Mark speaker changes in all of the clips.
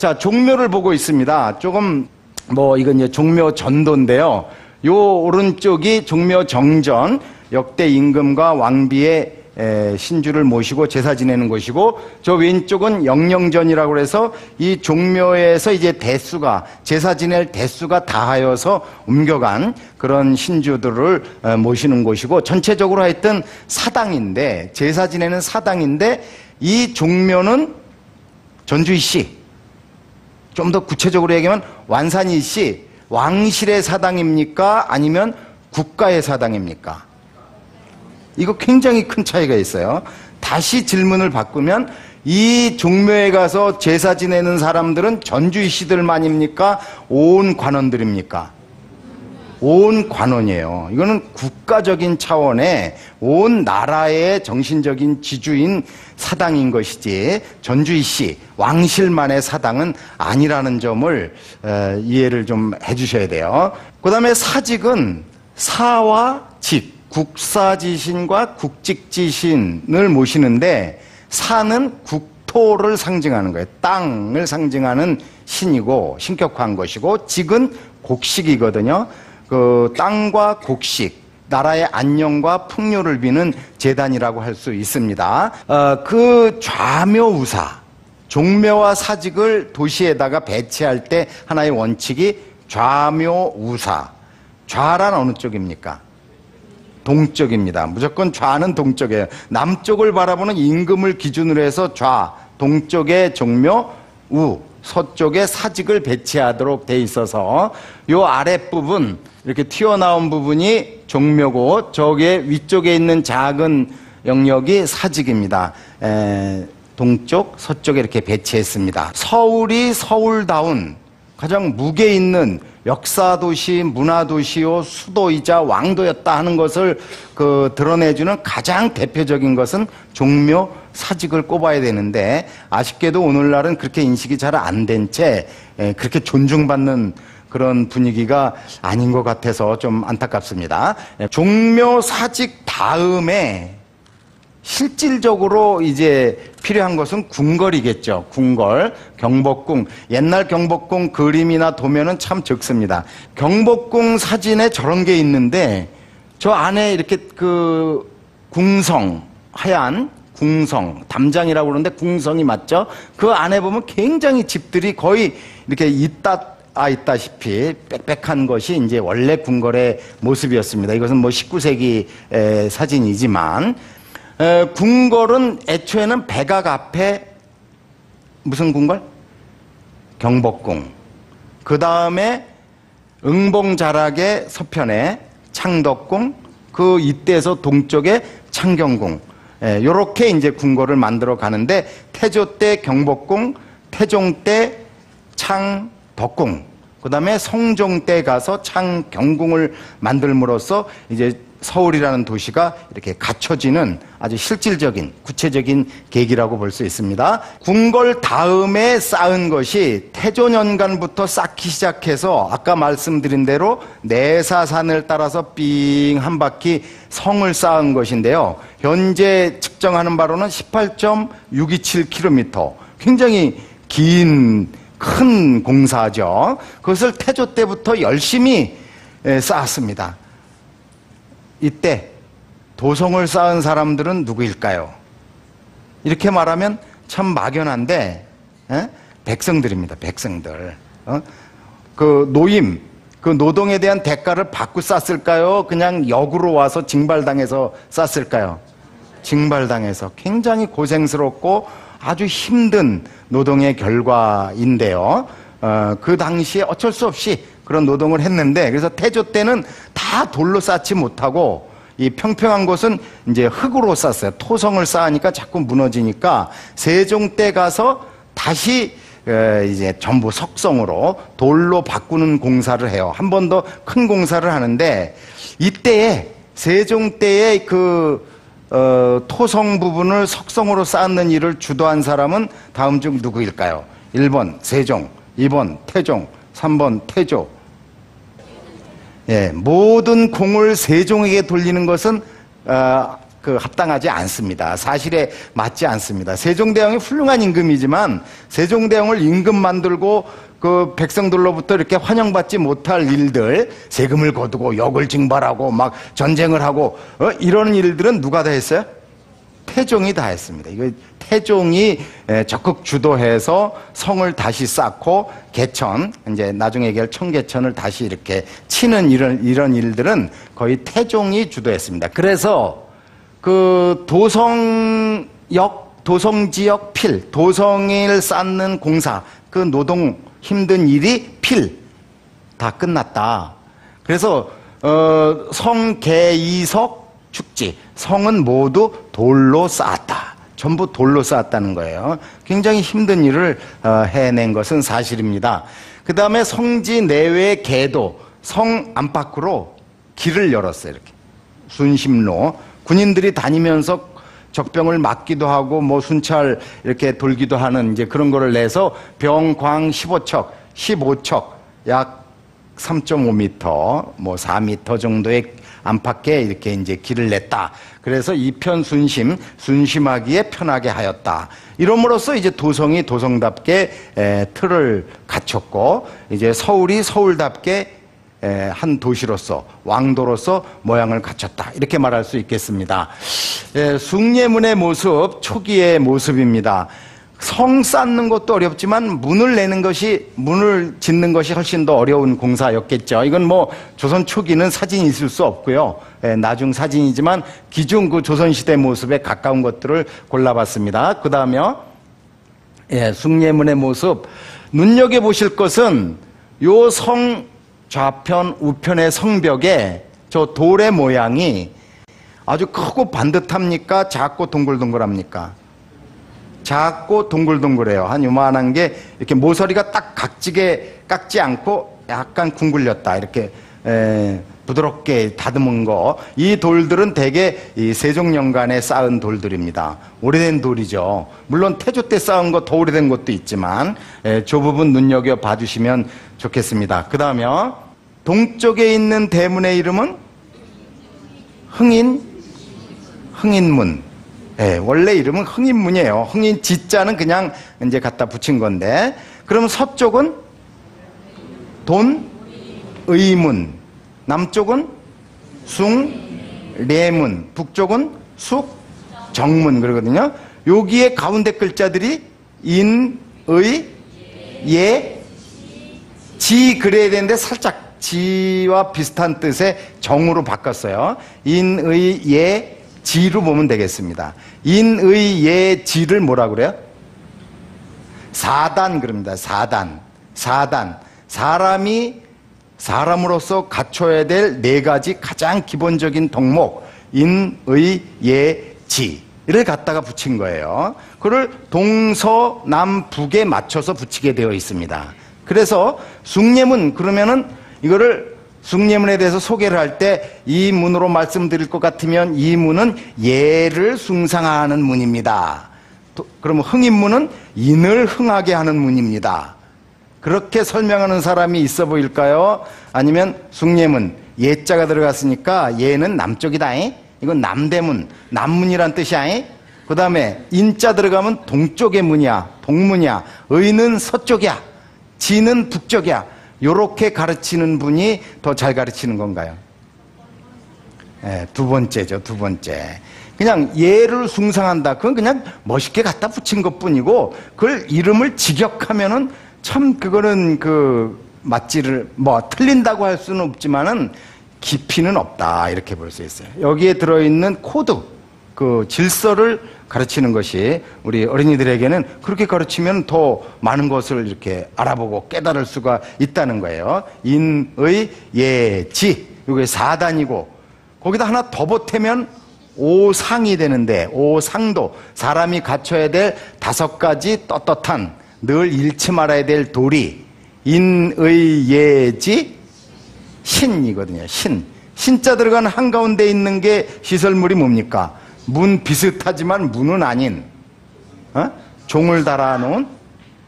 Speaker 1: 자, 종묘를 보고 있습니다. 조금 이건 이제 종묘 전도인데요. 요 오른쪽이 종묘 정전, 역대 임금과 왕비의 신주를 모시고 제사 지내는 곳이고, 저 왼쪽은 영령전이라고 해서 이 종묘에서 이제 대수가, 제사 지낼 대수가 다하여서 옮겨간 그런 신주들을 모시는 곳이고, 전체적으로 하여튼 사당인데, 제사 지내는 사당인데, 이 종묘는 전주이씨, 좀 더 구체적으로 얘기하면 완산이씨, 왕실의 사당입니까? 아니면 국가의 사당입니까? 이거 굉장히 큰 차이가 있어요. 다시 질문을 바꾸면, 이 종묘에 가서 제사 지내는 사람들은 전주이씨들만입니까? 온 관원들입니까? 온 관원이에요. 이거는 국가적인 차원의 온 나라의 정신적인 지주인 사당인 것이지, 전주이씨, 왕실만의 사당은 아니라는 점을 이해를 좀 해주셔야 돼요. 그 다음에 사직은 사와 직, 국사지신과 국직지신을 모시는데, 사는 국토를 상징하는 거예요. 땅을 상징하는 신이고 신격화한 것이고, 직은 곡식이거든요. 그 땅과 곡식, 나라의 안녕과 풍요를 비는 제단이라고 할 수 있습니다. 그 좌묘우사, 종묘와 사직을 도시에다가 배치할 때 하나의 원칙이 좌묘우사. 좌란 어느 쪽입니까? 동쪽입니다. 무조건 좌는 동쪽이에요. 남쪽을 바라보는 임금을 기준으로 해서 좌, 동쪽에 종묘, 우, 서쪽에 사직을 배치하도록 돼 있어서 요 아랫부분, 이렇게 튀어나온 부분이 종묘고, 저게 위쪽에 있는 작은 영역이 사직입니다. 동쪽, 서쪽에 이렇게 배치했습니다. 서울이 서울다운 가장 무게 있는 역사도시, 문화도시요 수도이자 왕도였다 하는 것을 드러내주는 가장 대표적인 것은 종묘, 사직을 꼽아야 되는데, 아쉽게도 오늘날은 그렇게 인식이 잘 안 된 채 그렇게 존중받는 그런 분위기가 아닌 것 같아서 좀 안타깝습니다. 종묘, 사직 다음에 실질적으로 이제 필요한 것은 궁궐이겠죠. 궁궐, 경복궁. 옛날 경복궁 그림이나 도면은 참 적습니다. 경복궁 사진에 저런 게 있는데, 저 안에 이렇게 궁성, 하얀 궁성, 담장이라고 그러는데 궁성이 맞죠? 그 안에 보면 굉장히 집들이 거의 이렇게 있다시피 빽빽한 것이 이제 원래 궁궐의 모습이었습니다. 이것은 19세기 사진이지만, 궁궐은 애초에는 백악 앞에 무슨 궁궐? 경복궁. 그 다음에 응봉자락의 서편에 창덕궁, 그 이때에서 동쪽에 창경궁. 요렇게 이제 궁궐을 만들어 가는데, 태조 때 경복궁, 태종 때 창덕궁, 그 다음에 성종 때 가서 창경궁을 만들므로써 이제 서울이라는 도시가 이렇게 갖춰지는 아주 실질적인, 구체적인 계기라고 볼 수 있습니다. 궁궐 다음에 쌓은 것이 태조년간부터 쌓기 시작해서 아까 말씀드린 대로 내사산을 따라서 삥 한 바퀴 성을 쌓은 것인데요. 현재 측정하는 바로는 18.627km. 굉장히 큰 공사죠. 그것을 태조 때부터 열심히 쌓았습니다. 이때 도성을 쌓은 사람들은 누구일까요? 이렇게 말하면 참 막연한데, 백성들입니다. 백성들. 노임, 노동에 대한 대가를 받고 쌌을까요? 그냥 역으로 와서 징발당해서 쌌을까요? 징발당해서. 굉장히 고생스럽고 아주 힘든 노동의 결과인데요. 그 당시에 어쩔 수 없이 그런 노동을 했는데, 그래서 태조 때는 다 돌로 쌓지 못하고 이 평평한 곳은 이제 흙으로 쌓았어요. 토성을 쌓으니까 자꾸 무너지니까 세종 때 가서 다시 이제 전부 석성으로 돌로 바꾸는 공사를 해요. 한 번 더 큰 공사를 하는데, 이때에 세종 때의 토성 부분을 석성으로 쌓는 일을 주도한 사람은 다음 중 누구일까요? 1번 세종, 2번 태종, 3번 태조. 모든 공을 세종에게 돌리는 것은 합당하지 않습니다. 사실에 맞지 않습니다. 세종대왕이 훌륭한 임금이지만 세종대왕을 임금 만들고 그 백성들로부터 이렇게 환영받지 못할 일들, 세금을 거두고 역을 징발하고 막 전쟁을 하고 이런 일들은 누가 다 했어요? 태종이 다 했습니다. 이거 태종이 적극 주도해서 성을 다시 쌓고 개천, 이제 나중에 얘기할 청계천을 다시 이렇게 치는 이런 일들은 거의 태종이 주도했습니다. 그래서 그 도성지역 필, 도성을 쌓는 공사, 그 노동 힘든 일이 다 끝났다. 그래서 성계이석 축지, 성은 모두 돌로 쌓았다. 전부 돌로 쌓았다는 거예요. 굉장히 힘든 일을 해낸 것은 사실입니다. 그 다음에 성지 내외 계도, 성 안팎으로 길을 열었어요. 이렇게 순심로, 군인들이 다니면서 적병을 막기도 하고 뭐 순찰 이렇게 돌기도 하는 이제 그런 거를 내서 병광 15척 약 3.5m 뭐 4m 정도의 안팎에 이렇게 이제 길을 냈다. 그래서 이편 순심하기에 편하게 하였다. 이름으로써 이제 도성이 도성답게 틀을 갖췄고 이제 서울이 서울답게 한 도시로서 왕도로서 모양을 갖췄다. 이렇게 말할 수 있겠습니다. 숭례문의 모습, 초기의 모습입니다. 성 쌓는 것도 어렵지만 문을 짓는 것이 훨씬 더 어려운 공사였겠죠. 이건 뭐 조선 초기는 사진이 있을 수 없고요. 나중 사진이지만 기존 그 조선시대 모습에 가까운 것들을 골라봤습니다. 그 다음에 숭례문의 모습, 눈여겨보실 것은 요 성 좌편, 우편의 성벽에 저 돌의 모양이 아주 크고 반듯합니까? 작고 동글동글합니까? 작고 동글동글해요. 한 요만한 게 이렇게 모서리가 딱 깎지 않고 약간 둥글렸다. 이렇게 부드럽게 다듬은 거. 이 돌들은 대개 이 세종년간에 쌓은 돌들입니다. 오래된 돌이죠. 물론 태조 때 쌓은 거 더 오래된 것도 있지만 저 부분 눈여겨 봐주시면 좋겠습니다. 그 다음에 동쪽에 있는 대문의 이름은 흥인문. 원래 이름은 흥인문이에요. 흥인 지자는 그냥 이제 갖다 붙인 건데, 그럼 서쪽은 돈의문, 남쪽은 숭례문, 북쪽은 숙정문 그러거든요. 여기에 가운데 글자들이 인의 예 지 그래야 되는데 살짝 지와 비슷한 뜻의 정으로 바꿨어요. 인의 예 지로 보면 되겠습니다. 인의 예 지를 뭐라 그래요? 사단 그럽니다. 사단. 사람으로서 갖춰야 될 네 가지 가장 기본적인 덕목, 인의 예 지를 갖다가 붙인 거예요. 그걸 동서남북에 맞춰서 붙이게 되어 있습니다. 그래서 숭례문 그러면은 이거를 숭례문에 대해서 소개를 할 때 이 문으로 말씀드릴 것 같으면 이 문은 예를 숭상하는 문입니다. 그러면 흥인문은 인을 흥하게 하는 문입니다. 그렇게 설명하는 사람이 있어 보일까요? 아니면 숭례문 예자가 들어갔으니까 예는 남쪽이다. 이건 남대문, 남문이란 뜻이야. 그 다음에 인자 들어가면 동쪽의 문이야, 동문이야. 의는 서쪽이야, 지는 북쪽이야. 요렇게 가르치는 분이 더 잘 가르치는 건가요? 두 번째죠, 두 번째. 그냥 예를 숭상한다. 그건 그냥 멋있게 갖다 붙인 것 뿐이고, 그걸 이름을 직역하면은 참 그거는 맞지를, 틀린다고 할 수는 없지만은 깊이는 없다. 이렇게 볼 수 있어요. 여기에 들어있는 코드, 질서를 가르치는 것이 우리 어린이들에게는 그렇게 가르치면 더 많은 것을 이렇게 알아보고 깨달을 수가 있다는 거예요. 인의 예지, 이게 4단이고 거기다 하나 더 보태면 5상이 되는데, 5상도 사람이 갖춰야 될 5가지 떳떳한 늘 잃지 말아야 될 도리, 인의 예지 신이거든요. 신자 들어간 한가운데 있는 게 시설물이 뭡니까? 문 비슷하지만 문은 아닌 종을 달아놓은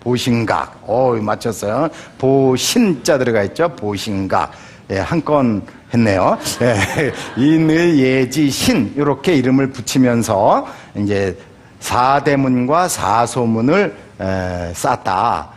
Speaker 1: 보신각. 맞췄어요. 보신자 들어가 있죠. 보신각. 한 건 했네요. 예, 인의, 예지, 신 이렇게 이름을 붙이면서 이제 사대문과 사소문을 쌓았다.